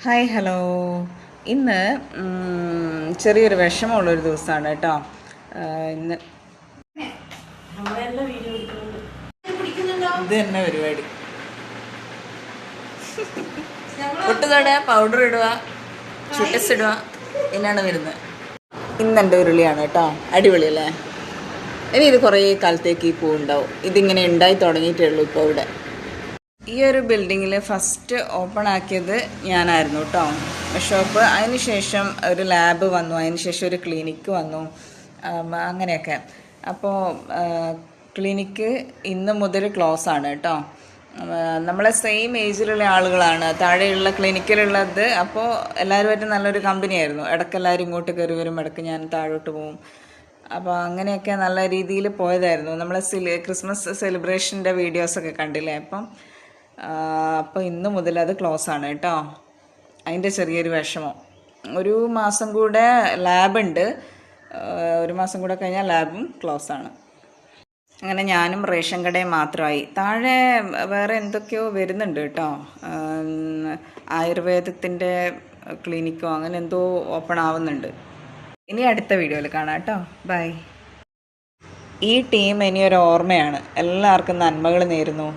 Hi hello. ഇന്ന് ചെറിയൊരു വിഷമമുള്ളൊരു ദിവസമാണ് കേട്ടോ. ഇന്ന് ഇത് തന്നെ പരിപാടി. പൊട്ടുതൊടുക, പൗഡർ ഇടുക, ചുട്ടസ് ഇടുക, എന്നാണ് വരുന്നത്. ഇന്നെൻ്റെ ഉരുളിയാണ് കേട്ടോ. അടിപൊളിയല്ലേ? ഇനി ഇത് കുറേ കാലത്തേക്ക് ഈ പൂവുണ്ടാവും. ഇതിങ്ങനെ ഉണ്ടായി തുടങ്ങിയിട്ടേ ഉള്ളൂ ഇപ്പോൾ ഇവിടെ. ഈ ഒരു ബിൽഡിങ്ങിൽ ഫസ്റ്റ് ഓപ്പൺ ആക്കിയത് ഞാനായിരുന്നു കേട്ടോ, ഷോപ്പ്. അതിന് ശേഷം ഒരു ലാബ് വന്നു, അതിന് ശേഷം ഒരു ക്ലിനിക്ക് വന്നു, അങ്ങനെയൊക്കെ. അപ്പോൾ ക്ലിനിക്ക് ഇന്ന് മുതൽ ക്ലോസ് ആണ് കേട്ടോ. നമ്മളെ സെയിം ഏജിലുള്ള ആളുകളാണ് താഴെയുള്ള ക്ലിനിക്കിലുള്ളത്. അപ്പോൾ എല്ലാവരുമായിട്ട് നല്ലൊരു കമ്പനിയായിരുന്നു. ഇടയ്ക്ക് എല്ലാവരും ഇങ്ങോട്ട് കയറി വരും, ഇടയ്ക്ക് ഞാൻ താഴോട്ട് പോവും. അപ്പോൾ അങ്ങനെയൊക്കെ നല്ല രീതിയിൽ പോയതായിരുന്നു. നമ്മളെ ക്രിസ്മസ് സെലിബ്രേഷൻ്റെ വീഡിയോസൊക്കെ കണ്ടില്ലേ. അപ്പോൾ ഇന്ന് മുതൽ അത് ക്ലോസ് ആണ് കേട്ടോ. അതിൻ്റെ ചെറിയൊരു വിഷമം. ഒരു മാസം കൂടെ ലാബുണ്ട്, ഒരു മാസം കൂടെ കഴിഞ്ഞാൽ ലാബും ക്ലോസ് ആണ്. അങ്ങനെ ഞാനും റേഷൻ കടയും മാത്രമായി. താഴെ വേറെ എന്തൊക്കെയോ വരുന്നുണ്ട് കേട്ടോ. ആയുർവേദത്തിൻ്റെ ക്ലിനിക്കോ അങ്ങനെ എന്തോ ഓപ്പൺ ആവുന്നുണ്ട്. ഇനി അടുത്ത വീഡിയോയിൽ കാണാം കേട്ടോ. ബൈ. ഈ ടീം ഇനിയൊരു ഓർമ്മയാണ്. എല്ലാവർക്കും നന്മകൾ നേരുന്നു.